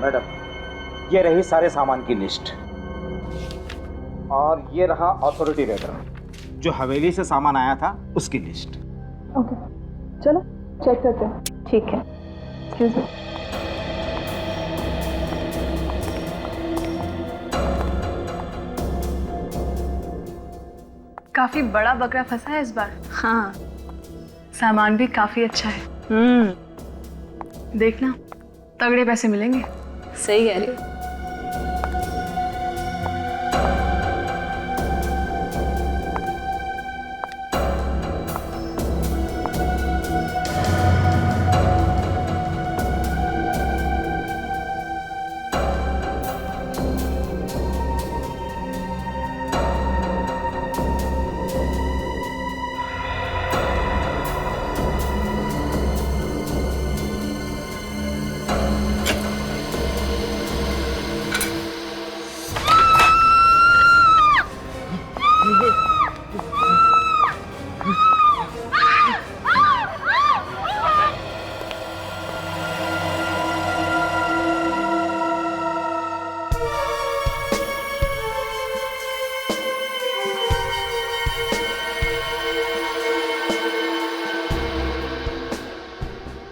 Madam, ये रही सारे सामान की लिस्ट और ये रहा अथॉरिटी लेटर, जो हवेली से सामान आया था उसकी लिस्ट। ओके, चलो चेक करते हैं। ठीक है, एक्सक्यूज मी। काफी बड़ा बकरा फंसा है इस बार। हाँ, सामान भी काफी अच्छा है। देखना, तगड़े पैसे मिलेंगे। सही कह रही हो।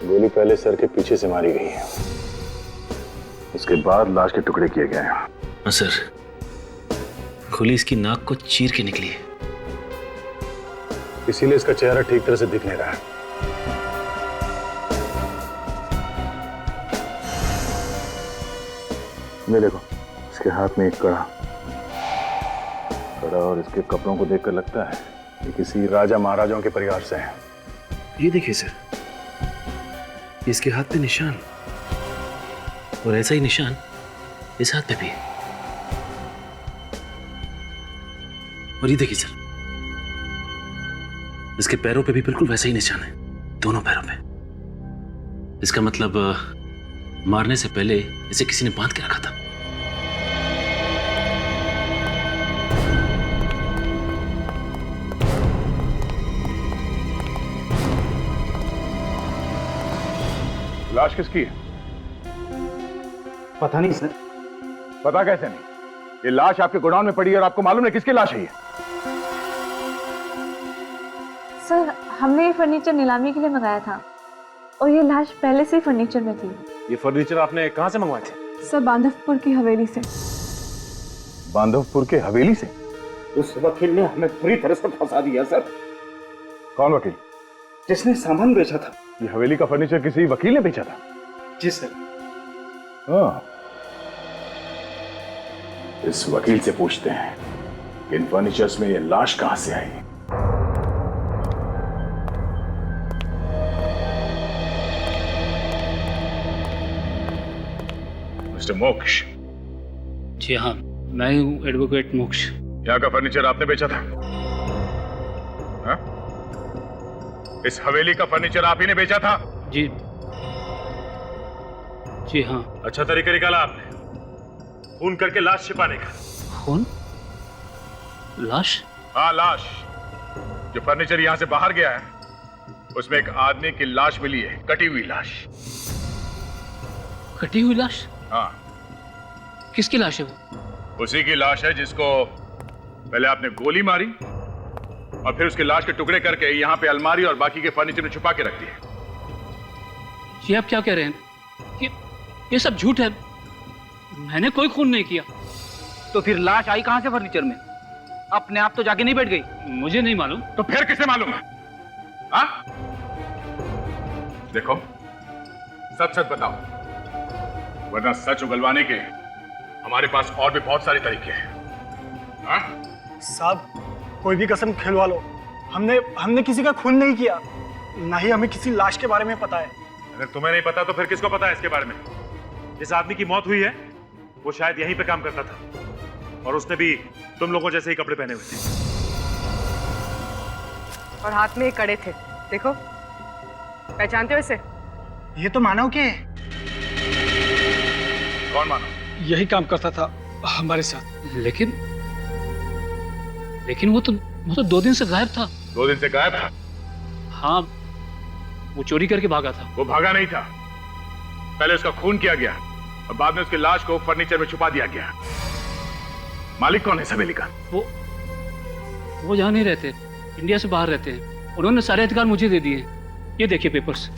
गोली पहले सर के पीछे से मारी गई है, उसके बाद लाश के टुकड़े किए गए हैं। हाँ सर, गोली इसकी नाक को चीर के निकली है, इसीलिए इसका चेहरा ठीक तरह से दिख नहीं रहा है। ये देखो, इसके हाथ में एक कड़ा और इसके कपड़ों को देखकर लगता है ये किसी राजा महाराजाओं के परिवार से है। ये देखिए सर, इसके हाथ पे निशान, और ऐसा ही निशान इस हाथ पे भी है। और ये देखिए सर, इसके पैरों पे भी बिल्कुल वैसा ही निशान है, दोनों पैरों पे। इसका मतलब मारने से पहले इसे किसी ने बांध के रखा था। लाश किसकी है? पता नहीं सर। पता कैसे नहीं? ये लाश आपके गोडाउन में पड़ी है और आपको मालूम है किसकी लाश है ये? सर, हमने ये फर्नीचर नीलामी के लिए मंगाया था और ये लाश पहले से ही फर्नीचर में थी। ये फर्नीचर आपने कहाँ से मंगवाए थे? सर, बांधवपुर की हवेली से। बांधवपुर के हवेली से? उस वकील ने हमें पूरी तरह से फंसा दिया सर। कौन वकील? जिसने सामान बेचा था। ये हवेली का फर्नीचर किसी वकील ने बेचा था? जी सर। हाँ, इस वकील से पूछते हैं कि इन फर्नीचर्स में ये लाश कहां से आई। मिस्टर मोक्ष। जी हाँ, मैं हूँ एडवोकेट मोक्ष। यहाँ का फर्नीचर आपने बेचा था? हाँ? इस हवेली का फर्नीचर आप ही ने बेचा था? जी जी हाँ। अच्छा तरीका निकाला आपने, खून करके लाश छिपाने का। खून? लाश? हाँ, लाश। जो फर्नीचर यहाँ से बाहर गया है उसमें एक आदमी की लाश मिली है, कटी हुई लाश। कटी हुई लाश? हाँ। किसकी लाश है वो? उसी की लाश है जिसको पहले आपने गोली मारी और फिर उसके लाश के टुकड़े करके यहाँ पे अलमारी और बाकी के फर्नीचर में छुपा के रख दिए। ये आप क्या कह रहे हैं? ये सब झूठ है, मैंने कोई खून नहीं किया। तो फिर लाश आई कहां से फर्नीचर में? अपने आप तो जाके नहीं बैठ गई? मुझे नहीं मालूम। तो फिर किसे मालूम है? हाँ? देखो, सच सच बताओ, वरना सच उगलवाने के हमारे पास और भी बहुत सारे तरीके हैं। हाँ? साहब, कोई भी कसम खिलवा लो, हमने किसी का खून नहीं किया, ना ही हमें किसी लाश के बारे में पता है। अगर तुम्हें नहीं पता तो फिर किसको पता है इसके बारे में? जिस आदमी की मौत हुई है वो शायद यहीं पे काम करता था और उसने भी तुम लोगों जैसे ही कपड़े पहने हुए थे। और हाथ में एक कड़े थे, देखो, पहचानते हो इसे? ये तो मानव के है। कौन मानव? यही काम करता था हमारे साथ। लेकिन वो तो 2 दिन से गायब था। 2 दिन से गायब था? हाँ, वो चोरी करके भागा था। वो भागा नहीं था, पहले उसका खून किया गया और बाद में उसकी लाश को फर्नीचर में छुपा दिया गया। मालिक कौन है इस हवेली का? वो यहाँ नहीं रहते, इंडिया से बाहर रहते हैं। उन्होंने सारे अधिकार मुझे दे दिए। ये देखिए पेपर्स।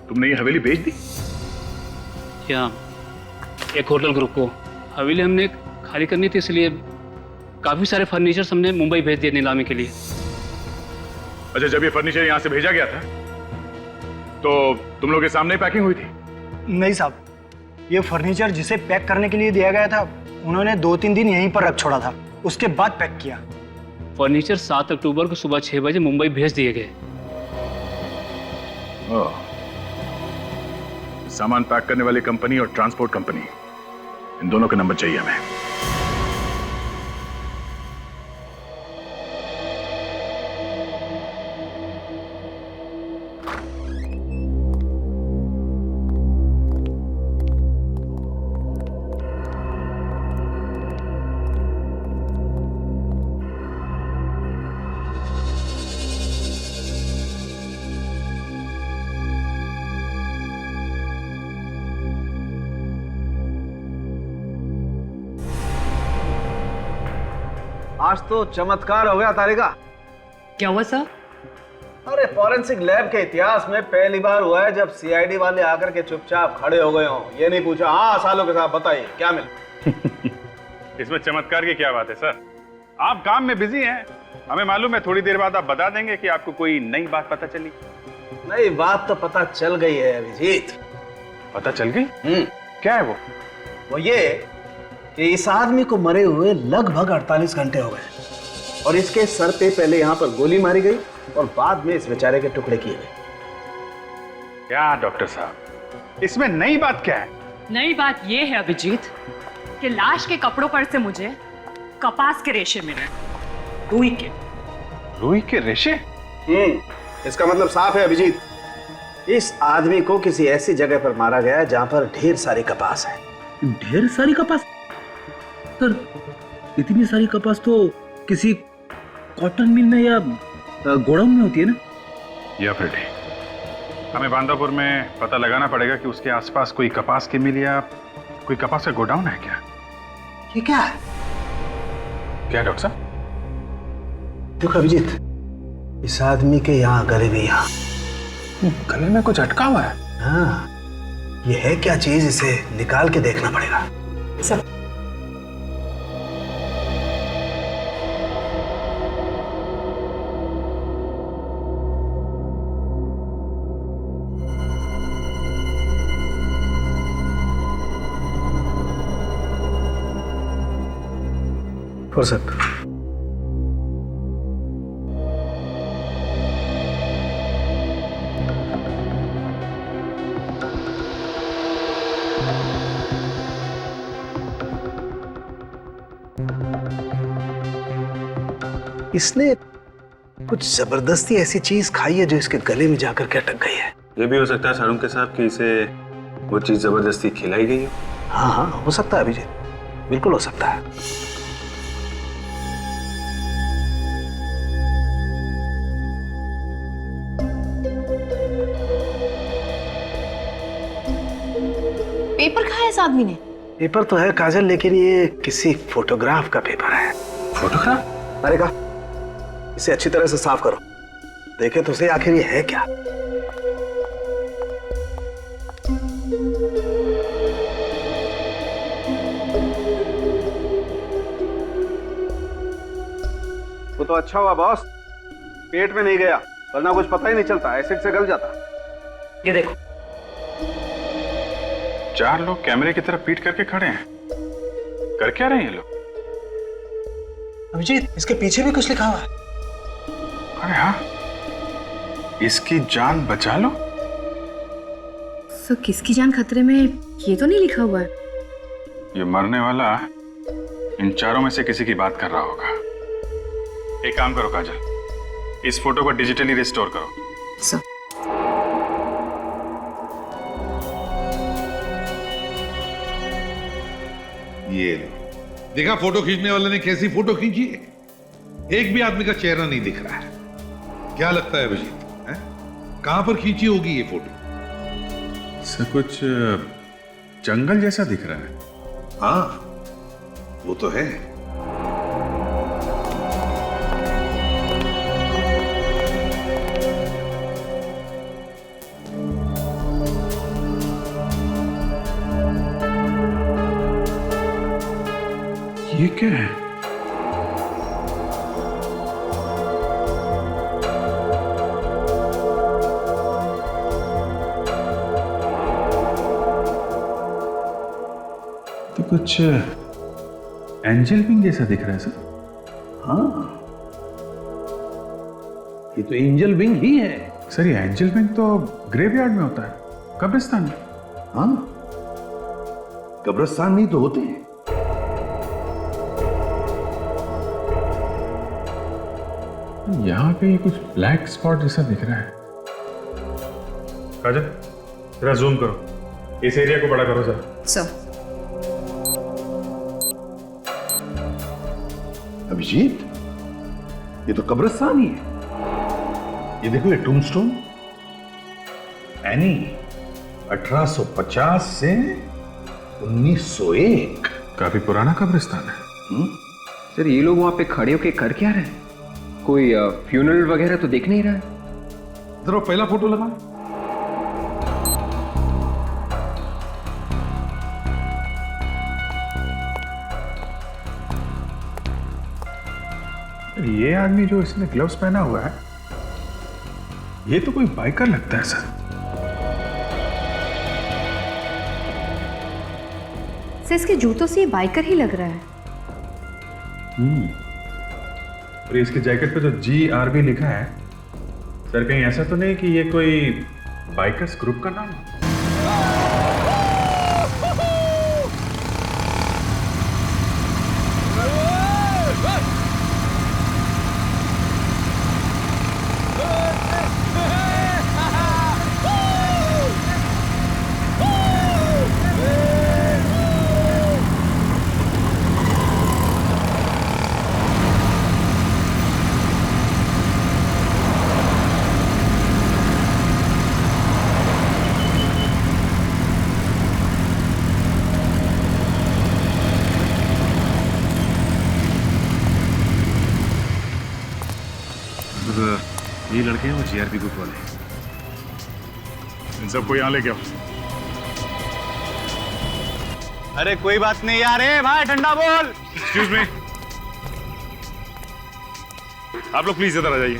तुमने ये हवेली बेच दी? क्या? एक होटल ग्रुप को हवेली हमने खाली करनी थी, इसलिए काफी सारे फर्नीचर हमने मुंबई भेज दिए नीलामी के लिए। अच्छा, जब ये फर्नीचर यहाँ से भेजा गया था तो तुम लोग के सामने पैकिंग हुई थी? नहीं साहब, ये फर्नीचर जिसे पैक करने के लिए दिया गया था उन्होंने 2-3 दिन यहीं पर रख छोड़ा था, उसके बाद पैक किया। फर्नीचर 7 अक्टूबर को सुबह 6 बजे मुंबई भेज दिए गए। सामान पैक करने वाली कंपनी और ट्रांसपोर्ट कंपनी, इन दोनों के नंबर चाहिए हमें। आज तो चमत्कार हो गया तारिका। क्या हुआ सर? अरे फॉरेंसिक लैब के इतिहास में पहली बार हुआ है जब सीआईडी वाले आकर के चुपचाप खड़े हो गए हों, ये नहीं पूछा हाँ सालों के साथ बताइए क्या मिला। इसमें चमत्कार की क्या बात है सर? आप काम में बिजी हैं, हमें मालूम है। थोड़ी देर बाद आप बता देंगे कि आपको कोई नई बात पता चली। नई बात तो पता चल गई है अभिजीत। पता चल गई? क्या है वो ये कि इस आदमी को मरे हुए लगभग 48 घंटे हो गए और इसके सर पे पहले यहाँ पर गोली मारी गई और बाद में इस बेचारे के टुकड़े किए गए। क्या डॉक्टर साहब, इसमें नई बात क्या है? नई बात यह है अभिजीत कि लाश के कपड़ों पर से मुझे कपास के रेशे मिले, रुई के। रुई के रेशे? इसका मतलब साफ है अभिजीत, इस आदमी को किसी ऐसी जगह पर मारा गया है जहां पर ढेर सारी कपास है। ढेर सारी कपास? सर, इतनी सारी कपास तो किसी कॉटन मिल में या गोडाउन में होती है ना? या फिर ठीक, हमें बांदापुर में पता लगाना पड़ेगा कि उसके आसपास कोई कपास की मिल या कोई कपास का गोडाउन है क्या? ये क्या है? क्या डॉक्टर साहब? देखो अभिजीत, इस आदमी के यहाँ गले में यहाँ गले में कुछ अटका हुआ है। हाँ, ये है क्या चीज, इसे निकाल के देखना पड़ेगा। सब फुर्सत। इसने कुछ जबरदस्ती ऐसी चीज खाई है जो इसके गले में जाकर के अटक गई है। ये भी हो सकता है सारुण के साहब कि इसे वो चीज जबरदस्ती खिलाई गई है। हाँ हाँ, हो सकता है अभिजीत, बिल्कुल हो सकता है। पेपर कहाँ है इस आदमी ने? पेपर तो है काजल, लेकिन ये किसी फोटोग्राफ का पेपर है। फोटोग्राफ? अरे कहा, इसे अच्छी तरह से साफ करो, देखे तो सही आखिर ये है क्या। वो तो अच्छा हुआ बॉस, पेट में नहीं गया, वरना कुछ पता ही नहीं चलता, एसिड से गल जाता। ये देखो, 4 लोग कैमरे की तरफ पीट करके खड़े हैं। कर क्या रहे हैं ये लोग? अभिजीत, इसके पीछे भी कुछ लिखा हुआ है। अरे हाँ, इसकी जान बचा लो। सर, किसकी जान खतरे में, ये तो नहीं लिखा हुआ है। ये मरने वाला इन चारों में से किसी की बात कर रहा होगा। एक काम करो काजल, इस फोटो को डिजिटली रिस्टोर करो। सर, ये देखा फोटो खींचने वाले ने कैसी फोटो खींची है। एक भी आदमी का चेहरा नहीं दिख रहा है। क्या लगता है अभिजीत, हैं? कहां पर खींची होगी ये फोटो? सर कुछ जंगल जैसा दिख रहा है। हाँ, वो तो है। ये क्या है? तो कुछ एंजल विंग जैसा दिख रहा है सर। हाँ, ये तो एंजल विंग ही है। सर ये एंजल विंग तो ग्रेवयार्ड में होता है, कब्रिस्तान में। हाँ, कब्रिस्तान में ही तो होते हैं। यहाँ पे कुछ ब्लैक स्पॉट जैसा दिख रहा है। काजल जरा जूम करो, इस एरिया को बड़ा करो सर। सर अभिजीत, ये तो कब्रिस्तान ही है। ये देखो, ये टूमस्टोन एनी 1850 से 1901। काफी पुराना कब्रिस्तान है। सर ये लोग वहां पे खड़े होके कर क्या रहे हैं? कोई फ्यूनरल वगैरह तो देख नहीं रहा है। जरा पहला फोटो लगा। ये आदमी जो इसने ग्लव्स पहना हुआ है, ये तो कोई बाइकर लगता है सर। सर इसके जूतों से ये बाइकर ही लग रहा है। और इसके जैकेट पे जो GRB लिखा है, सर कहीं ऐसा तो नहीं कि ये कोई बाइकर्स ग्रुप का नाम है? ये लड़के हैं वो GRB ग्रुप वाले। इन सबको यहाँ लेके आओ। अरे कोई बात नहीं यार, भाई ठंडा बोल। एक्सक्यूज मी, आप लोग प्लीज इधर आ जाइए।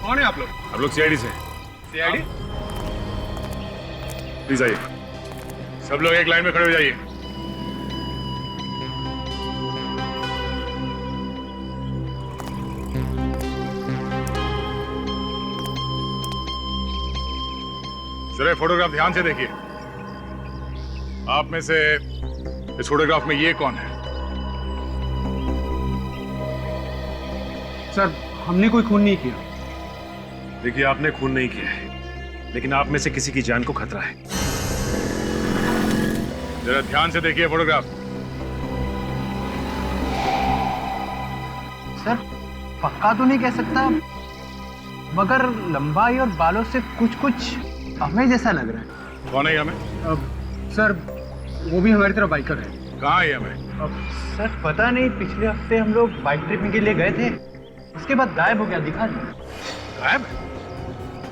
कौन है आप लोग? आप लोग CID से? CID? प्लीज आइए, सब लोग एक लाइन में खड़े हो जाइए। जरा फोटोग्राफ ध्यान से देखिए। आप में से इस फोटोग्राफ में ये कौन है? सर हमने कोई खून नहीं किया। देखिए आपने खून नहीं किया है, लेकिन आप में से किसी की जान को खतरा है। जरा ध्यान से देखिए फोटोग्राफ। सर पक्का तो नहीं कह सकता, मगर लंबाई और बालों से कुछ कुछ हमें जैसा लग रहा है। कौन है ये हमें? सर वो भी हमारी तरह बाइकर है। कहाँ है ये हमें? सर पता नहीं, पिछले हफ्ते हम लोग बाइक ट्रिपिंग के लिए गए थे, उसके बाद गायब हो गया, दिखा नहीं। गायब?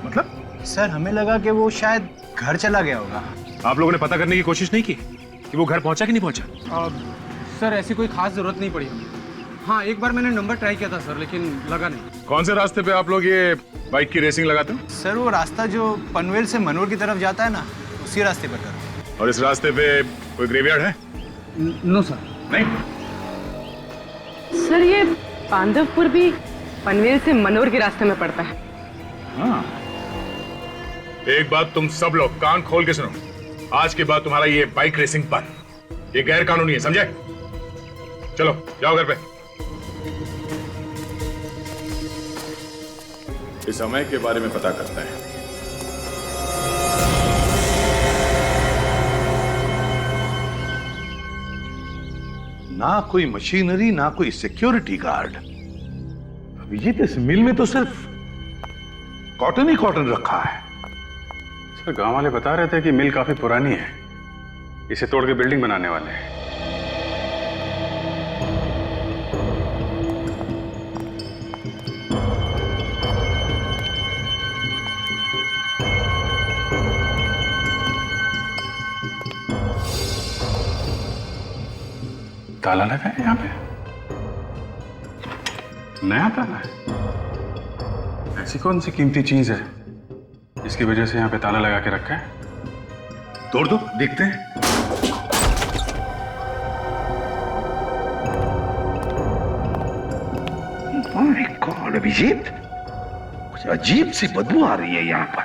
मतलब? सर हमें लगा कि वो शायद घर चला गया होगा। आप लोगों ने पता करने की कोशिश नहीं की कि वो घर पहुंचा कि नहीं पहुंचा? सर ऐसी कोई खास जरूरत नहीं पड़ी हमें। हाँ एक बार मैंने नंबर ट्राई किया था सर, लेकिन लगा नहीं। कौन से रास्ते पे आप लोग ये बाइक की रेसिंग लगाते हो? सर वो रास्ता जो पनवेल से मनोर की तरफ जाता है ना, उसी रास्ते पर कर। और इस रास्ते पे कोई ग्रेवयार्ड है? No sir. नहीं? सर ये पांडवपुर भी पनवेल से मनोर के रास्ते में पड़ता है। हाँ। एक बात तुम सब लोग कान खोल के सुनो, आज के बाद तुम्हारा ये बाइक रेसिंग बंद। ये गैर कानूनी है, समझे? चलो जाओ घर पे। इस समय के बारे में पता करते हैं। ना कोई मशीनरी, ना कोई सिक्योरिटी गार्ड, विजित, इस मिल में तो सिर्फ कॉटन ही कॉटन रखा है। सर गांव वाले बता रहे थे कि मिल काफी पुरानी है, इसे तोड़ के बिल्डिंग बनाने वाले हैं। ताला लगा है यहाँ पे, नया ताला है। ऐसी कौन सी कीमती चीज है इसकी वजह से यहाँ पे ताला लगा के रखा है? तोड़ दो, देखते हैं। माय गॉड अभिजीत, कुछ अजीब सी बदबू आ रही है यहाँ पर।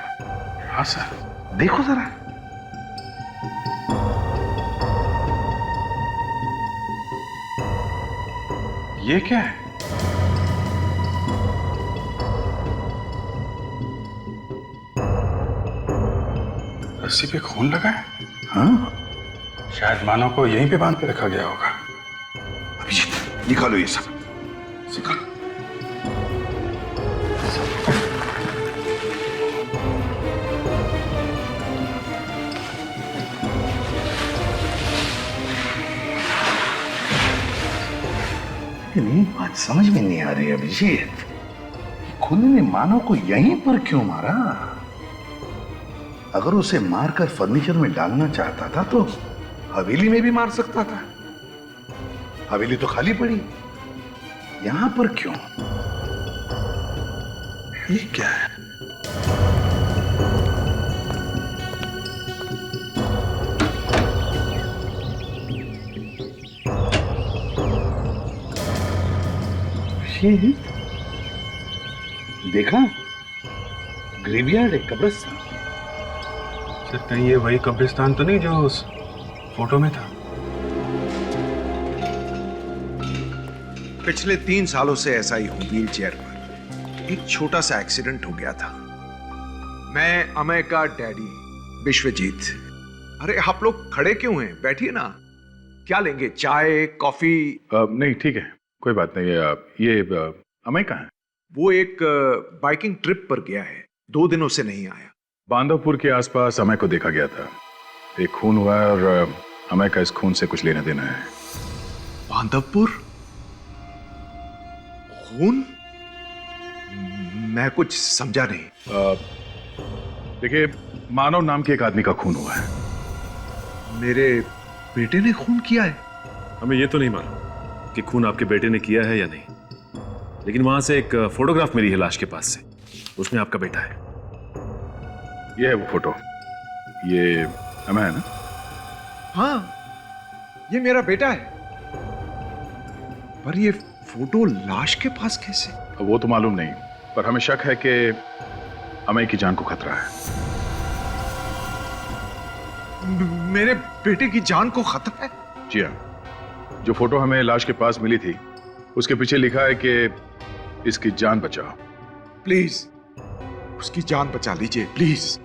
हाँ सर, देखो जरा। ये क्या है? रस्सी पे खून लगा है। हाँ, शायद मानव को यहीं पे बांध के रखा गया होगा। अभिजीत निकालो ये सब, निकालो। लेकिन एक बात समझ में नहीं आ रही अभिजीत, खुद ने मानव को यहीं पर क्यों मारा? अगर उसे मारकर फर्नीचर में डालना चाहता था तो हवेली में भी मार सकता था। हवेली तो खाली पड़ी, यहां पर क्यों? ये क्या है? देखा, ग्रेवयार्ड है, कब्रिस्तान। सर कहीं ये वही कब्रिस्तान तो नहीं जो उस फोटो में था? पिछले 3 सालों से ऐसा ही हूं। व्हील चेयर पर एक छोटा सा एक्सीडेंट हो गया था। मैं अमय का डैडी विश्वजीत। अरे आप लोग खड़े क्यों हैं? बैठिए ना। क्या लेंगे, चाय, कॉफी? नहीं ठीक है, कोई बात नहीं। ये अमय कहाँ है? वो एक बाइकिंग ट्रिप पर गया है, 2 दिनों से नहीं आया। बांधवपुर के आसपास अमय को देखा गया था। एक खून हुआ है और अमय का इस खून से कुछ लेना देना है। बांधवपुर? खून? मैं कुछ समझा नहीं। देखिए, मानव नाम के एक आदमी का खून हुआ है। मेरे बेटे ने खून किया है? हमें ये तो नहीं मालूम कि खून आपके बेटे ने किया है या नहीं, लेकिन वहां से एक फोटोग्राफ मिली है लाश के पास से, उसमें आपका बेटा है। ये है वो फोटो, ये अमय है ना? हाँ, ये मेरा बेटा है। पर ये फोटो लाश के पास कैसे? वो तो मालूम नहीं, पर हमें शक है कि अमय की जान को खतरा है। मेरे बेटे की जान को खतरा है? जी हाँ, जो फोटो हमें लाश के पास मिली थी उसके पीछे लिखा है कि इसकी जान बचाओ। प्लीज उसकी जान बचा लीजिए, प्लीज।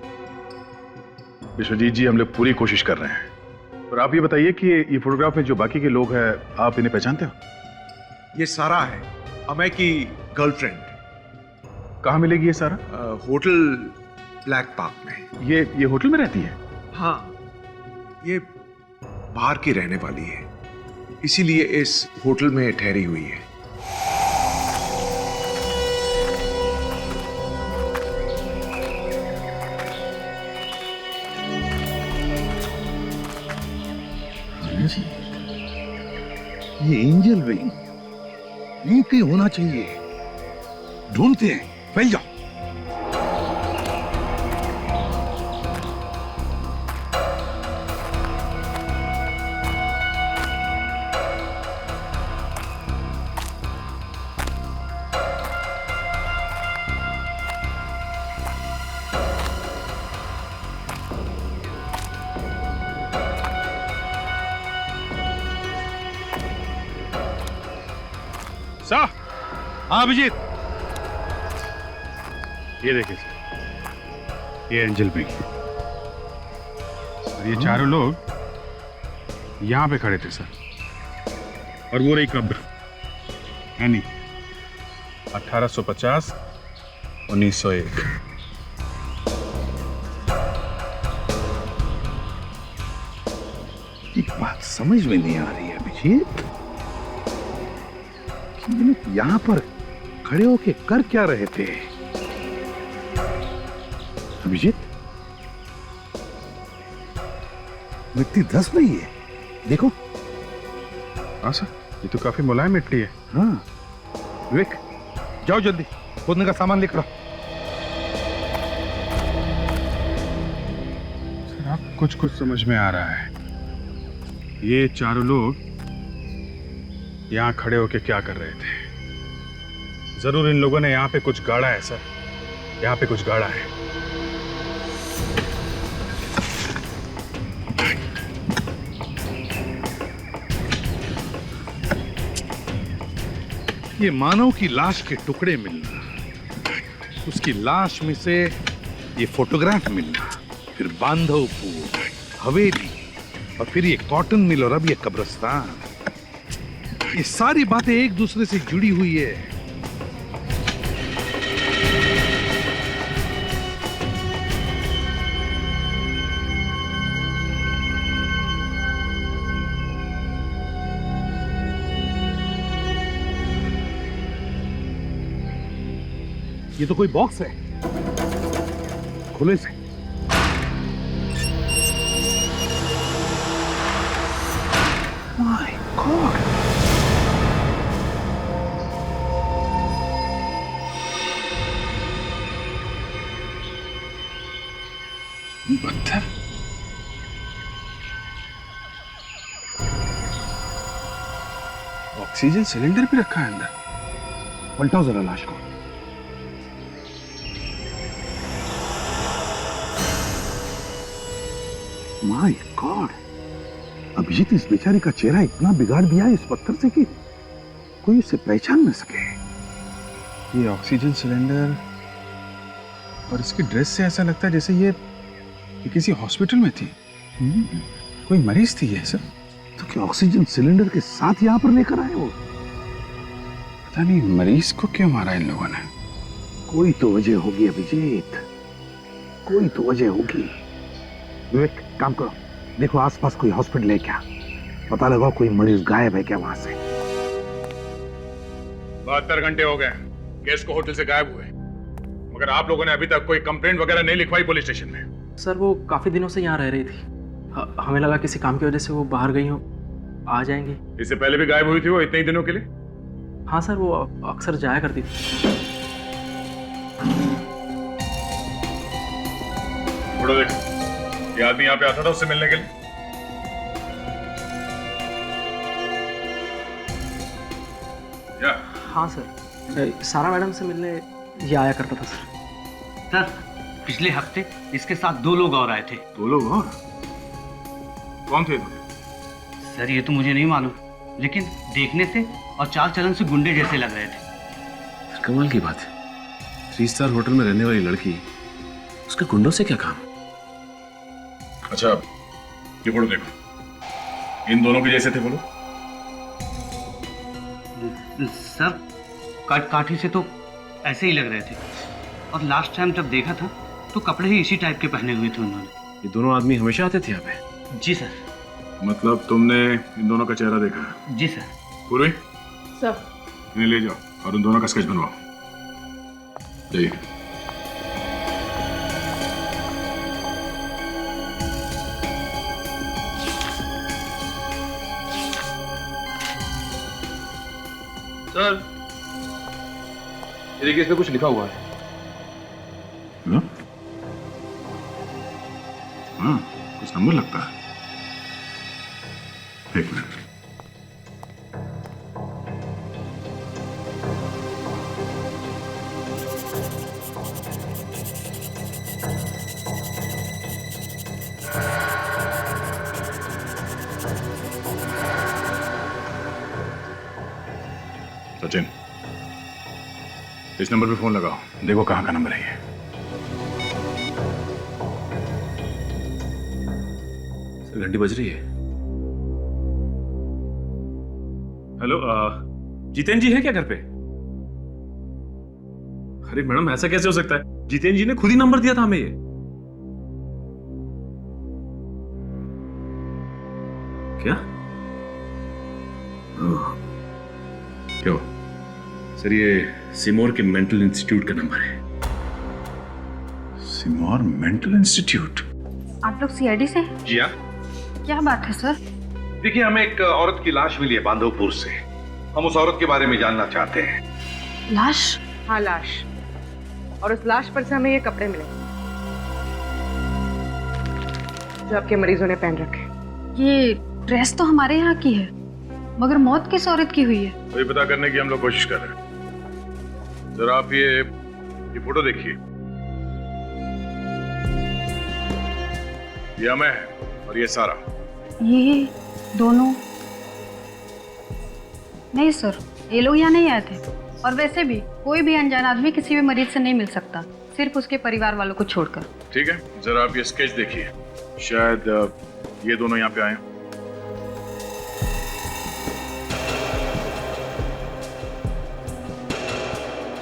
विश्वजीत जी, हम लोग पूरी कोशिश कर रहे हैं, पर आप ये बताइए कि ये फोटोग्राफ में जो बाकी के लोग हैं, आप इन्हें पहचानते हो? ये सारा है, अमय की गर्लफ्रेंड। कहाँ मिलेगी ये सारा? होटल ब्लैक पार्क में। ये होटल में रहती है? हाँ, ये बाहर की रहने वाली है, इसीलिए इस होटल में ठहरी हुई है। ये एंजल विंग यहीं कहीं होना चाहिए, ढूंढते हैं। फैल जाओ। हाँ अभिजीत, ये देखिए सर, ये एंजल विंग और ये चारों लोग यहाँ पे खड़े थे सर, और वो रही कब्र एनी। 1850 1901। एक बात समझ में नहीं आ रही है अभिजीत कि ये लोग यहां पर खड़े होके कर क्या रहे थे। अभिजीत, मिट्टी धस रही है, देखो। हाँ सर, ये तो काफी मुलायम मिट्टी है। हाँ विवेक, जाओ जल्दी खोदने का सामान लेकर आओ। सर आप कुछ समझ में आ रहा है। ये चारों लोग यहां खड़े होके क्या कर रहे थे? जरूर इन लोगों ने यहां पे कुछ गाड़ा है सर, यहां पे कुछ गाड़ा है। ये मानव की लाश के टुकड़े मिलना, उसकी लाश में से ये फोटोग्राफ मिलना, फिर बांधवपुर, हवेली, और फिर ये कॉटन मिल और अब ये कब्रिस्तान, ये सारी बातें एक दूसरे से जुड़ी हुई है। ये तो कोई बॉक्स है, खुले से। माय गॉड, पत्थर। ऑक्सीजन सिलेंडर भी रखा है अंदर। पलटाओ जरा लाश को। माय गॉड, अभिजीत, इस बेचारे का चेहरा इतना बिगाड़ दिया है इस पत्थर से कि कोई उसे पहचान न सके। ये ऑक्सीजन सिलेंडर और इसकी ड्रेस से ऐसा लगता है जैसे ये किसी हॉस्पिटल में थी। कोई मरीज थी ये सर। तो क्या ऑक्सीजन सिलेंडर के साथ यहां पर लेकर आए वो? पता नहीं मरीज को क्यों मारा इन लोगों ने। कोई तो वजह होगी अभिजीत, कोई तो वजह होगी। विवेक, काम करो, देखो आसपास कोई हॉस्पिटल है क्या, पता लगाओ कोई मरीज गायब है क्या वहां से। 72 घंटे हो गए केस को होटल से गायब हुए, मगर आप लोगों ने अभी तक कोई कंप्लेंट वगैरह नहीं लिखवाई पुलिस स्टेशन में। सर वो काफी दिनों से यहाँ रह रही थी, हमें लगा किसी काम की वजह से वो बाहर गई हो, आ जाएंगी। इससे पहले भी गायब हुई थी वो इतने ही दिनों के लिए? हाँ सर, वो अक्सर जाया करती थी। थोड़ा देखो, ये आदमी यहाँ पे आता था उससे मिलने के लिए? क्या? हाँ सर, सारा मैडम से मिलने ये आया करता था सर। सर पिछले हफ्ते इसके साथ 2 लोग और आए थे। 2 लोग और? कौन थे? सर ये तो मुझे नहीं मालूम, लेकिन देखने से और चाल चलन से गुंडे जैसे लग रहे थे। कमाल की बात है, 3 स्टार होटल में रहने वाली लड़की, उसके गुंडों से क्या काम? अच्छा ये फोटो देखो, इन दोनों के जैसे थे बोलो। सर काठी से तो ऐसे ही लग रहे थे, और लास्ट टाइम जब देखा था तो कपड़े ही इसी टाइप के पहने हुए थे उन्होंने। ये दोनों आदमी हमेशा आते थे यहाँ पे? जी सर। मतलब तुमने इन दोनों का चेहरा देखा? जी सर। पूर्वी, सर इन्हें ले जाओ और उन दोनों का स्केच बनवाओ। जाइए। सर ये देखिए, इसमें कुछ लिखा हुआ है। हाँ, कुछ नंबर लगता है। एक मिनट। सचिन, इस नंबर पे फोन लगाओ, देखो कहाँ का नंबर है ये। घंटी बज रही है। हेलो, जितेंद्र जी है क्या घर पे? अरे मैडम, ऐसा कैसे हो सकता है? जितेंद्र जी ने खुद ही नंबर दिया था हमें ये। क्या? क्यों सर, ये सिमोर के मेंटल इंस्टीट्यूट का नंबर है। सिमोर मेंटल इंस्टीट्यूट? आप लोग सीआईडी से? जी हाँ। क्या बात है सर? देखिए, हमें एक औरत की लाश मिली है बांधवपुर से। हम उस औरत के बारे में जानना चाहते हैं। लाश? हाँ, लाश। और उस लाश पर से हमें ये कपड़े मिले जो आपके मरीजों ने पहन रखे। ये ड्रेस तो हमारे यहाँ की है, मगर मौत किस औरत की हुई है? वही पता करने की हम लोग कोशिश कर रहे हैं। जरा आप ये फोटो देखिए। ये मैं है और ये सारा। ये दोनों? नहीं सर, ये लोग यहाँ नहीं आए थे। और वैसे भी कोई भी अनजान आदमी किसी भी मरीज से नहीं मिल सकता, सिर्फ उसके परिवार वालों को छोड़कर। ठीक है, जरा आप ये स्केच देखिए। शायद ये दोनों यहाँ पे आए।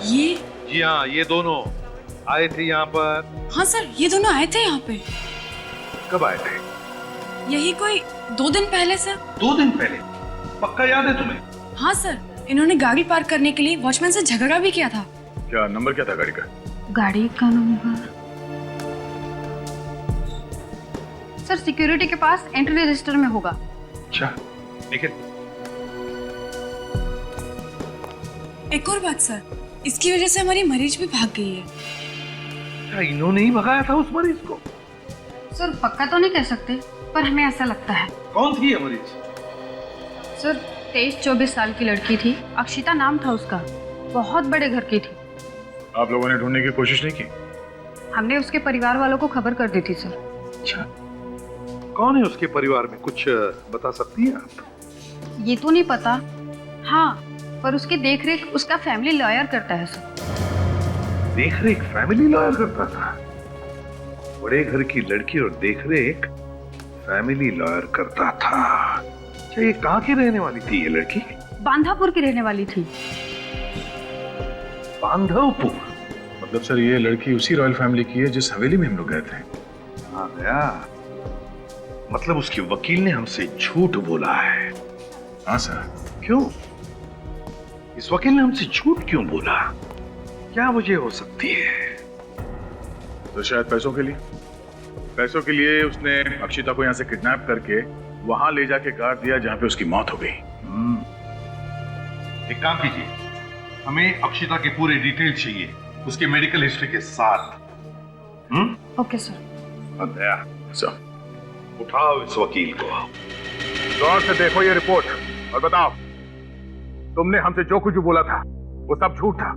ये? जी हाँ, ये दोनों आए थे यहाँ पर। हाँ सर, ये दोनों आए थे यहाँ पे। कब आए थे? यही कोई 2 दिन पहले सर। 2 दिन पहले? पक्का याद है तुम्हें? हाँ सर, इन्होंने गाड़ी पार्क करने के लिए वॉचमैन से झगड़ा भी किया था। क्या नंबर क्या था गाड़ी का? गाड़ी का नंबर सर सिक्योरिटी के पास एंट्री रजिस्टर में होगा। अच्छा, लेकिन एक और बात सर, इसकी वजह से हमारी मरीज भी भाग गई है। क्या इन्होंने ही भगाया था उस मरीज को? सर पक्का तो नहीं कह सकते, पर हमें ऐसा लगता है। कौन थी ये मरीज? सर 23-24 साल की लड़की थी, अक्षिता नाम था उसका। बहुत बड़े घर की थी। आप लोगों ने ढूंढने की कोशिश नहीं की? हमने उसके परिवार वालों को खबर कर दी थी सर। अच्छा, कौन है उसके परिवार में, कुछ बता सकती हैं आप? ये तो नहीं पता। हाँ, पर उसकी देखरेख उसका फैमिली लॉयर करता है सर। देखरेख फैमिली लॉयर करता था? बड़े घर की लड़की और देखरेख फैमिली लॉयर करता था। अच्छा, ये कहाँ की रहने वाली थी ये लड़की? बांधापुर की रहने वाली थी। बांधवपुर? मतलब सर, ये लड़की उसी रॉयल फैमिली की है जिस हवेली में हम लोग गए थे। हाँ गया। मतलब उसके वकील ने हमसे झूठ बोला है? हाँ सर। क्यों? इस वकील ने हमसे झूठ क्यों बोला? क्या वजह हो सकती है? तो शायद पैसों के लिए। पैसों के लिए उसने अक्षिता को यहाँ से किडनैप करके वहां ले जाके गाड़ दिया जहां पे उसकी मौत हो गई। एक काम कीजिए, हमें अक्षिता के पूरे डिटेल चाहिए, उसके मेडिकल हिस्ट्री के साथ। Okay sir. दया सर, उठाओ इस वकील को। गौर से देखो ये रिपोर्ट और बताओ, तुमने हमसे जो कुछ भी बोला था वो सब झूठ था।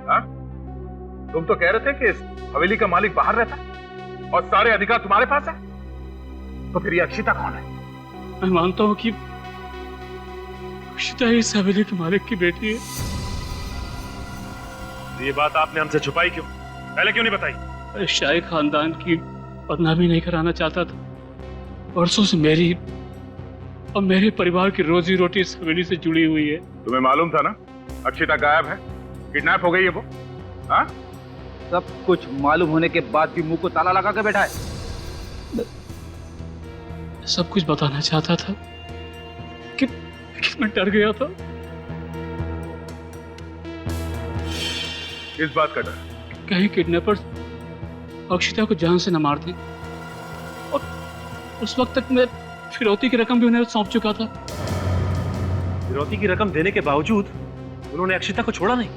हा? तुम तो कह रहे थे कि इस हवेली का मालिक बाहर रहता और सारे अधिकार तुम्हारे पास है। तो फिर ये अक्षिता कौन है? मैं मानता हूँ कि अक्षिता इस हवेली के मालिक की बेटी है। ये बात आपने हमसे छुपाई क्यों? पहले क्यों नहीं बताई? मैं शाही खानदान की बदनामी नहीं कराना चाहता था। वर्षों से मेरी और मेरे परिवार की रोजी रोटी इस हवेली से जुड़ी हुई है। तुम्हें मालूम था ना अक्षिता गायब है, किडनैप हो गई है वो? हाँ? सब कुछ मालूम होने के बाद भी मुंह को ताला लगा के बैठा है। सब कुछ बताना चाहता था कि मैं डर गया था। किस बात का डर? कहीं किडनैपर्स अक्षिता को जान से न मार दें। और उस वक्त तक मैं फिरौती की रकम भी उन्हें सौंप चुका था। फिरौती की रकम देने के बावजूद उन्होंने अक्षिता को छोड़ा नहीं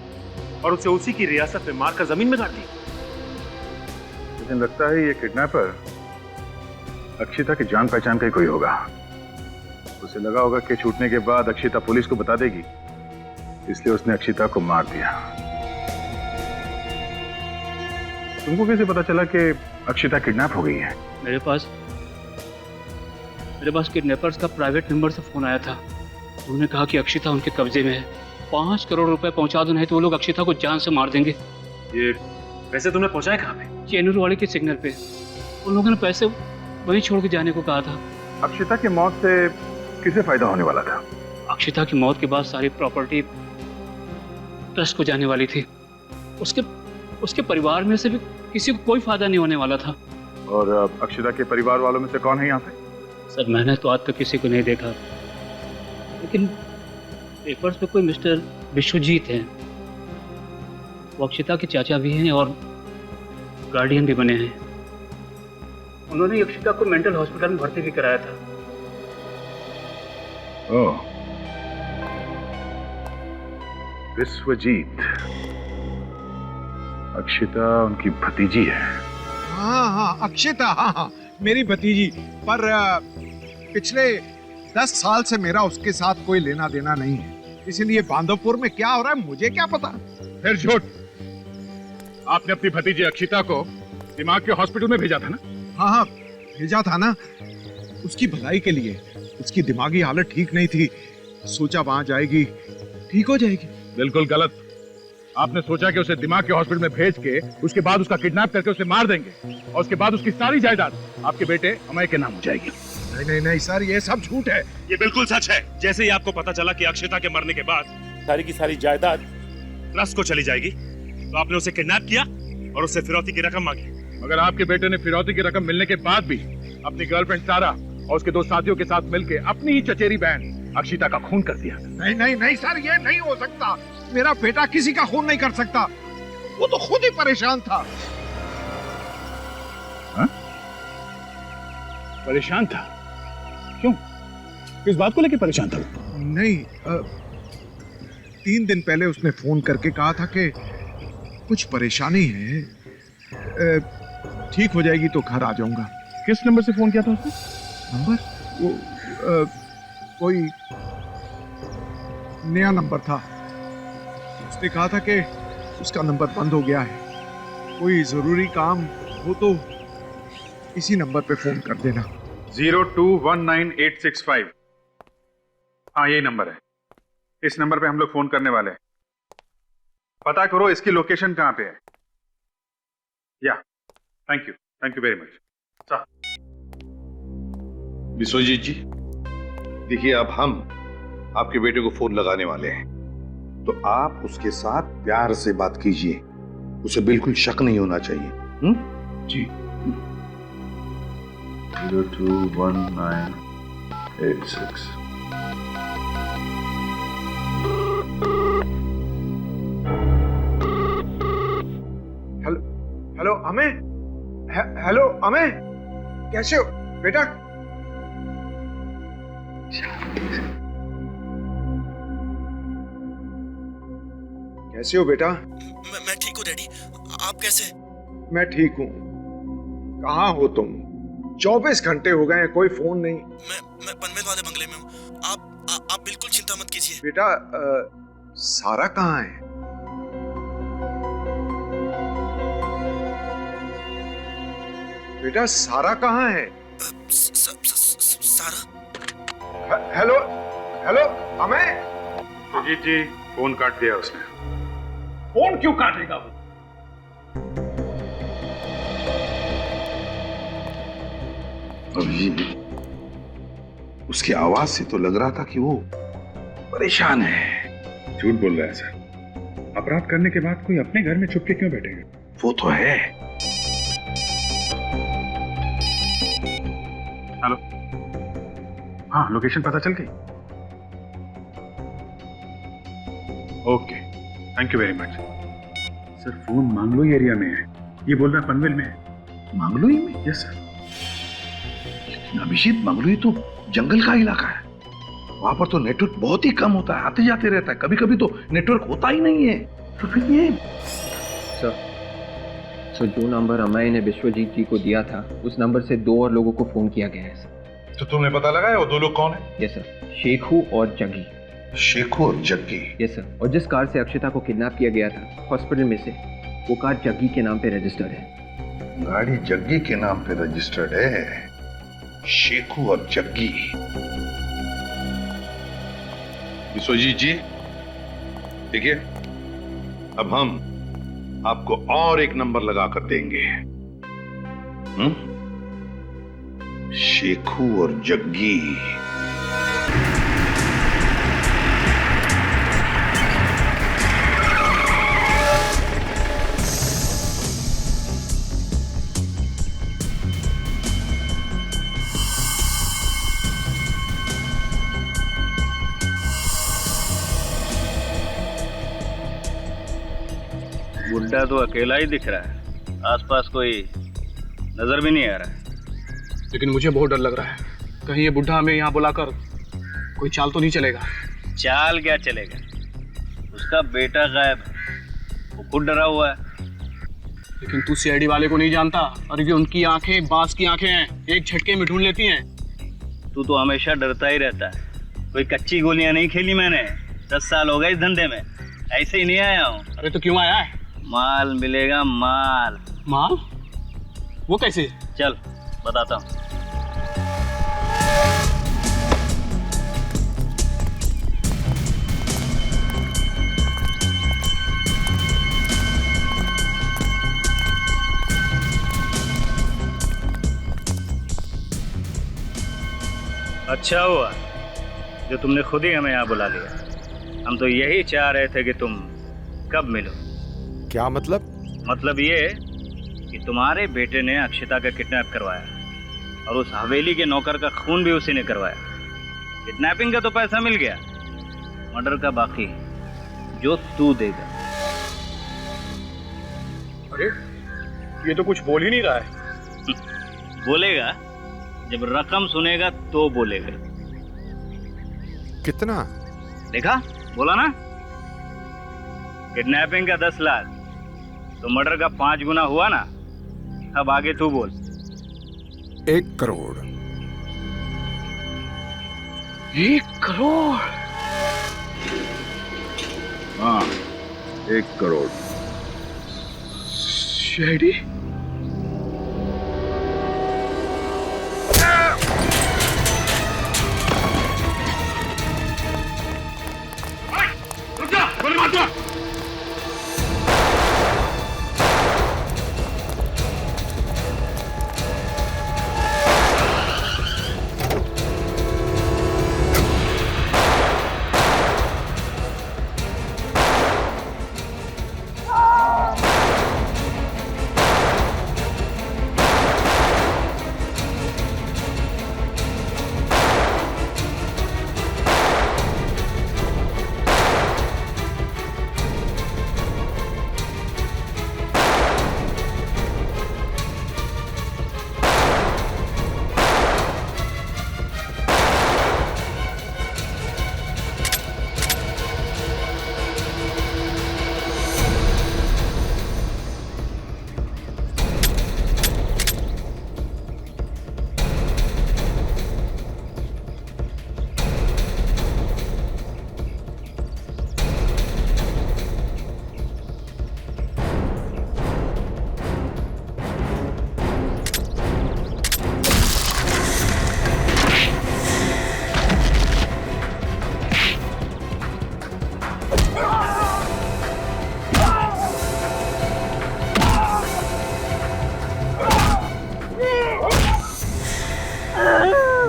और उसे उसी की रियासत में मारकर जमीन में गाड़ दी। लेकिन लगता है ये किडनैपर अक्षिता की जान पहचान का ही कोई होगा। उसे लगा होगा कि छूटने के बाद अक्षिता पुलिस को बता देगी, इसलिए उसने अक्षिता को मार दिया। तुमको कैसे पता चला कि अक्षिता किडनैप हो गई है? मेरे पास किडनैपर्स का प्राइवेट नंबर से फोन आया था। उन्होंने कहा कि अक्षिता उनके कब्जे में है, 5 करोड़ रुपए पहुंचा दो, नहीं तो वो लोग अक्षिता को जान से मार देंगे। ये पैसे तुमने पहुंचाए कहाँ पे? चेनूर वाले के सिग्नल पे। उन लोगों ने पैसे वहीं छोड़ के जाने को कहा था। अक्षिता की मौत से किसे फायदा होने वाला था? अक्षिता की मौत के बाद सारी प्रॉपर्टी ट्रस्ट को जाने वाली थी। उसके परिवार में से भी किसी को कोई फायदा नहीं होने वाला था। और अक्षिता के परिवार वालों में से कौन है यहाँ पे? सर मैंने तो आज तक किसी को नहीं देखा, लेकिन पेपर्स पे कोई मिस्टर विश्वजीत हैं, वो अक्षिता के चाचा भी हैं और गार्डियन भी बने हैं। उन्होंने अक्षिता को मेंटल हॉस्पिटल में भर्ती भी कराया था। ओह, विश्वजीत, अक्षिता उनकी भतीजी है। हाँ, अक्षिता, हाँ, मेरी भतीजी। पर पिछले 10 साल से मेरा उसके साथ कोई लेना देना नहीं है, इसीलिए बांधवपुर में क्या हो रहा है मुझे क्या पता। फिर झूठ। आपने अपनी भतीजी अक्षिता को दिमाग के हॉस्पिटल में भेजा था ना? हाँ, भेजा था ना, उसकी भलाई के लिए। उसकी दिमागी हालत ठीक नहीं थी, सोचा वहां जाएगी ठीक हो जाएगी। बिल्कुल गलत। आपने सोचा कि उसे दिमाग के हॉस्पिटल में भेज के उसके बाद उसका किडनैप करके उसे मार देंगे और उसके बाद उसकी सारी जायदाद आपके बेटे अमय के नाम हो जाएगी। नहीं सर, ये सब झूठ है। ये बिल्कुल सच है। जैसे ही आपको पता चला कि अक्षिता के मरने के बाद सारी की सारी जायदाद ट्रस्ट को चली जाएगी, तो आपने उसे किडनैप किया और उससे फिरौती की रकम मांगी। मगर आपके बेटे ने फिरौती की रकम मिलने के बाद भी अपनी गर्लफ्रेंड सारा और उसके 2 साथियों के साथ मिलकर अपनी ही चचेरी बहन अक्षिता का खून कर दिया। नहीं सर, ये नहीं हो सकता। मेरा बेटा किसी का खून नहीं कर सकता, वो तो खुद ही परेशान था। हा? परेशान था? क्यों? किस बात को लेकर परेशान था? नहीं, 3 दिन पहले उसने फोन करके कहा था कि कुछ परेशानी है, ठीक हो जाएगी तो घर आ जाऊंगा। किस नंबर से फोन किया था उसने? नंबर? वो कोई नया नंबर था। उसने कहा था कि उसका नंबर बंद हो गया है, कोई जरूरी काम हो तो इसी नंबर पे फोन कर देना। 0219865। हाँ, यही नंबर है। इस नंबर पे हम लोग फोन करने वाले हैं। पता करो इसकी लोकेशन कहाँ पे है। या, thank you very much. Vishwajeet ji, देखिए अब हम आपके बेटे को फोन लगाने वाले हैं, तो आप उसके साथ प्यार से बात कीजिए, उसे बिल्कुल शक नहीं होना चाहिए। जी। 021986। हेलो अमय, हेलो अमय, कैसे हो बेटा? कैसे हो बेटा? मैं ठीक हूँ डैडी, आप कैसे? मैं ठीक हूँ। कहाँ हो तुम? 24 घंटे हो गए हैं, कोई फोन नहीं। मैं पनवेल वाले बंगले में हूँ। आप बिल्कुल चिंता मत कीजिए। बेटा, सारा कहाँ है? बेटा, सारा कहाँ है? सारा? हेलो अमय। सुजीत जी, फोन काट दिया उसने। फोन क्यों काटेगा वो? अभिजीत, उसकी आवाज से तो लग रहा था कि वो परेशान है। झूठ बोल रहा है सर। अपराध करने के बाद कोई अपने घर में छुप के क्यों बैठेगा? वो तो है। हेलो, हाँ, लोकेशन पता चल गई? Okay, thank you very much. Sir, phone Mangloi area में है। ये बोल रहा है पनवेल में है। मांगलोई में? Yes sir. लेकिन अभिजीत, मांगलोई तो जंगल का इलाका है, वहां पर तो नेटवर्क बहुत ही कम होता है, आते जाते रहता है, कभी कभी तो नेटवर्क होता ही नहीं है। तो फिर ये सर, जो नंबर अमय ने विश्वजीत जी को दिया था, उस नंबर से 2 और लोगों को फोन किया गया है सर। तो तुमने पता लगाया वो 2 लोग कौन है? यस सर, शेखू और जग्गी। शेखू और जग्गी? यस सर, और जिस कार से अक्षिता को किडनैप किया गया था हॉस्पिटल में से, वो कार जग्गी के नाम पे रजिस्टर्ड है। गाड़ी जग्गी के नाम पे रजिस्टर्ड है। शेखू और जग्गी। विश्वजीत जी, देखिए, अब हम आपको और एक नंबर लगा कर देंगे। शेखू और जग्गी। बुड्ढा तो अकेला ही दिख रहा है, आसपास कोई नजर भी नहीं आ रहा है। लेकिन मुझे बहुत डर लग रहा है, कहीं ये बुड्ढा हमें यहाँ बुलाकर कोई चाल तो नहीं चलेगा। चाल क्या चलेगा, उसका बेटा गायब है, वो खुद डरा हुआ है। लेकिन तू सीआईडी वाले को नहीं जानता, और ये उनकी आंखें बांस की आंखें हैं, एक झटके में ढूंढ लेती हैं। तू तो हमेशा डरता ही रहता है, कोई कच्ची गोलियां नहीं खेली मैंने, 10 साल हो गए इस धंधे में, ऐसे ही नहीं आया हूँ। अरे तो क्यों आया है? माल मिलेगा, माल। माल? वो कैसे? चल बताता हूँ। अच्छा हुआ जो तुमने खुद ही हमें यहाँ बुला लिया, हम तो यही चाह रहे थे कि तुम कब मिलो। क्या मतलब? मतलब ये कि तुम्हारे बेटे ने अक्षिता का किडनैप करवाया, और उस हवेली के नौकर का खून भी उसी ने करवाया। किडनैपिंग का तो पैसा मिल गया, मर्डर का बाकी जो तू देगा। अरे ये तो कुछ बोल ही नहीं रहा है। बोलेगा, जब रकम सुनेगा तो बोलेगा। कितना? देखा, बोला ना, किडनैपिंग का 10 लाख, तो मर्डर का 5 गुना हुआ ना। अब आगे तू बोल। 1 करोड़। 1 करोड़? हाँ, 1 करोड़। सीआईडी? गोली मार दो।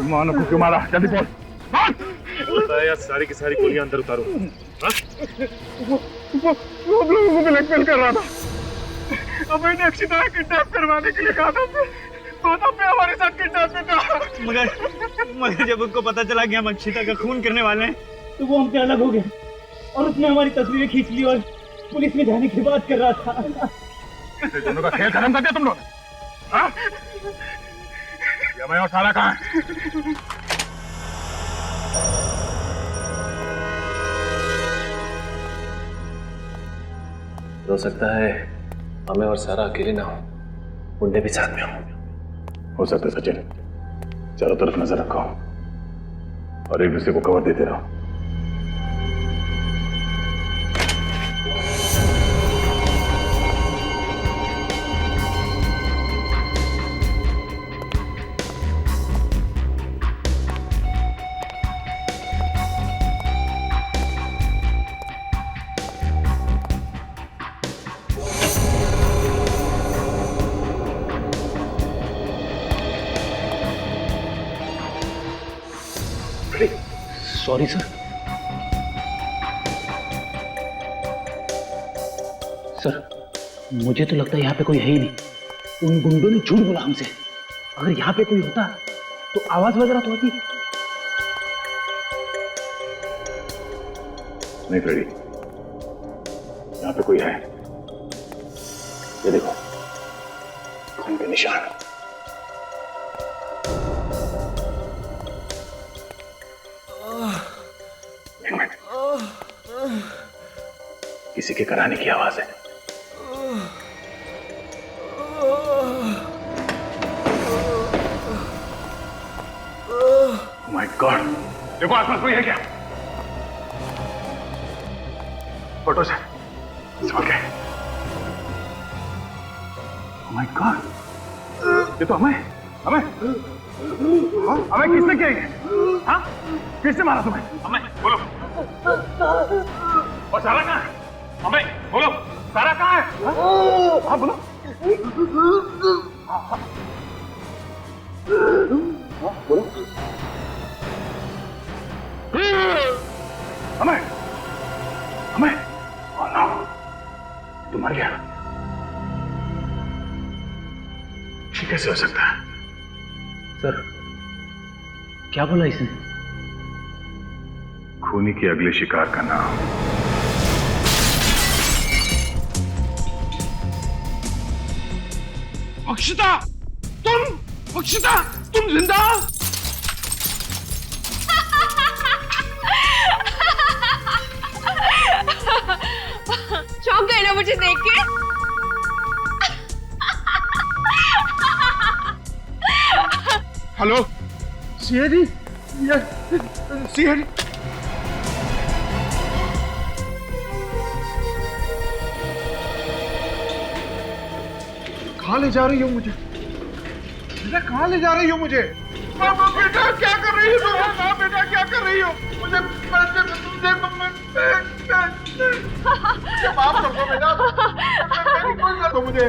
मानो को क्यों मारा? जल्दी बोल। बताया, सारी की सारी गोलियां अंदर उतारो। वो लोगों को ब्लैकमेल कर रहा था। अब मैंने अक्षिता को किडनैप करवाने के लिए कहा था, तो तब मैं हमारे साथ किडनैप में था। मगर जब उनको पता चला कि हम अक्षिता का खून करने वाले हैं, तो वो हमसे अलग हो गए, और उसने हमारी तस्वीरें खींच ली और पुलिस में जाने की बात कर रहा था। दोनों का खेल खत्म कर दिया तुम लोग। हाँ? मैं और सारा कहाँ है? हो सकता है हमें और सारा अकेले ना हो, मुंडे भी साथ में हो सकता है सचिन। चारों तरफ नजर रखो और एक दूसरे को कवर देते रहो। Sorry sir. सर, मुझे तो लगता है यहाँ पे कोई है ही नहीं। उन गुंडों ने झूठ बोला हमसे। अगर यहाँ पे कोई होता तो आवाज वगैरह तो होती। नहीं फ्रेडी, यहाँ पे कोई है। ये देखो, खून के निशान। एक मिनट, किसी के कराने की आवाज है। माय गॉड, देखो आसपास कोई है क्या? फोटो से समझ गए। माय गॉड, ये तो हमें किसने किया ये? हाँ, किसने मारा तुम्हें? हमें बोलो। और सारा कहाँ है? हमें बोलो, सारा कहाँ है? हाँ बोलो। बोलो। हमें oh no, तू मर गया। ये कैसे हो सकता है? सर, क्या बोला इसने? खूनी के अगले शिकार का नाम अक्षता, तुम जिंदा? चौंक गए ना मुझे देख के? Hello CID, CID. कहाँ ले जा रही हो मुझे? बेटा कहाँ ले जा रही हो मुझे? बेटा क्या कर रही हो तुम? बेटा क्या कर रही हो? मुझे माफ कर दो बेटा, कोई कर दो मुझे।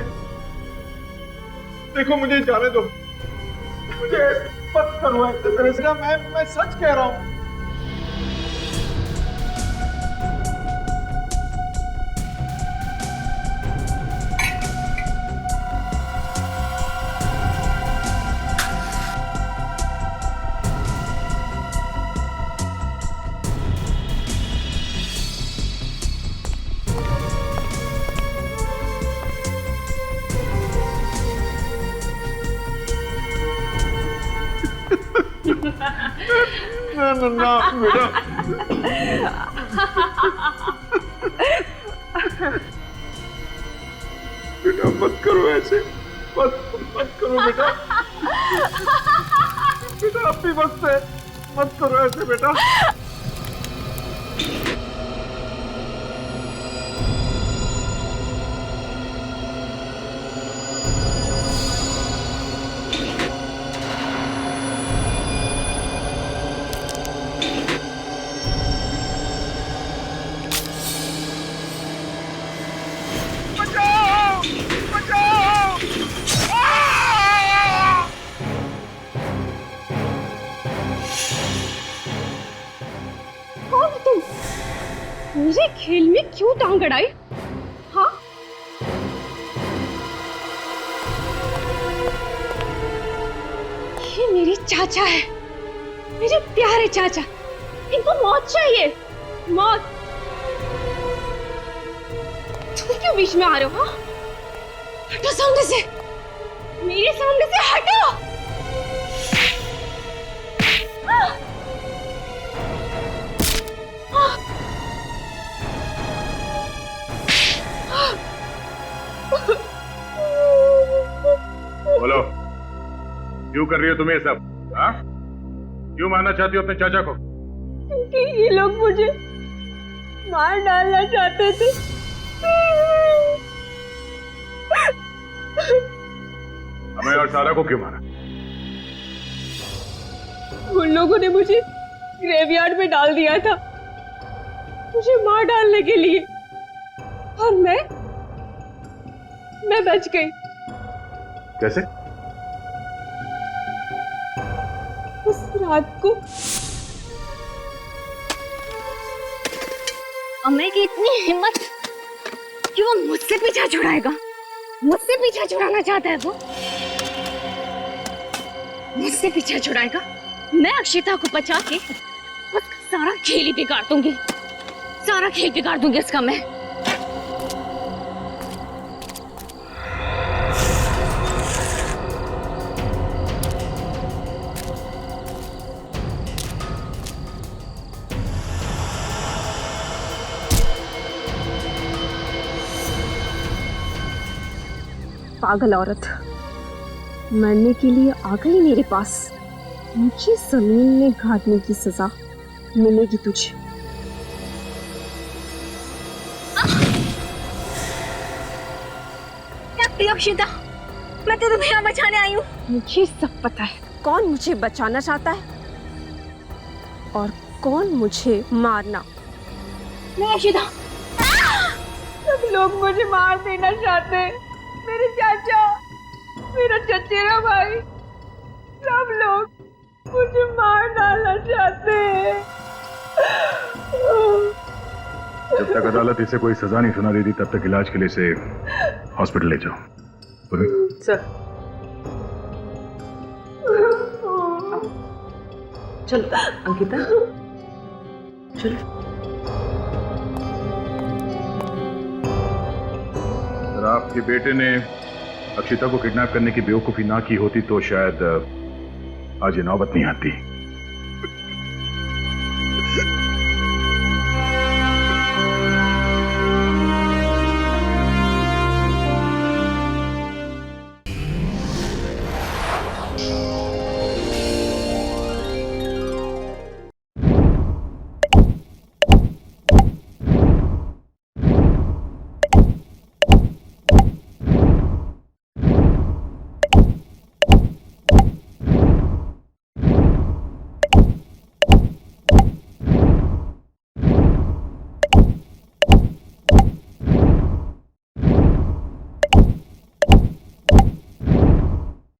देखो मुझे जाने दो, मुझे मत करो ऐसे तरह से। मैं सच कह रहा हूँ। ना बेटा, बेटा मत करो ऐसे, मत करो बेटा। बेटा अब भी वक्त है, मत करो ऐसे बेटा। मेरे खेल में क्यों टांग अड़ाई? हाँ? ये मेरे चाचा है, मेरे प्यारे चाचा। इनको मौत चाहिए, मौत। तुम क्यों बीच में आ रहे हो? हाँ? हटो सामने से, मेरे सामने से हटो। बोलो, क्यों कर रही हो तुम ये सब? हाँ? क्यों मारना चाहती हो अपने चाचा को? क्योंकि ये लोग मुझे मार डालना चाहते थे। हमें और सारा को क्यों मारा? उन लोगों ने मुझे ग्रेवयार्ड में डाल दिया था, मुझे मार डालने के लिए, और मैं बच गई। कैसे? उस रात को अम्मे की इतनी हिम्मत कि वो मुझसे पीछा छुड़ाएगा, मुझसे पीछा छुड़ाना चाहता है वो, मुझसे पीछा छुड़ाएगा। मैं अक्षिता को बचा के उसका सारा खेल ही बिगाड़ दूंगी, सारा खेल बिगाड़ दूंगी उसका मैं। पागल औरत मरने के लिए आ गई मेरे पास। मुझे जमीन में गाड़ने की सजा मिलेगी तुझे। अक्षिता, मैं तो तुम्हें यहाँ बचाने आई हूँ। मुझे सब पता है कौन मुझे बचाना चाहता है और कौन मुझे मारना। नहीं अक्षिता, सब लोग मुझे मार देना चाहते हैं। मेरे चाचा, मेरा चचेरा भाई, सब लोग मुझे मार डालना चाहते हैं। जब तक अदालत इसे कोई सजा नहीं सुना देती तब तक इलाज के लिए इसे हॉस्पिटल ले जाओ। सर चलो अंकिता, चलो। अगर आपके बेटे ने अक्षिता को किडनैप करने की बेवकूफी ना की होती तो शायद आज ये नौबत नहीं आती।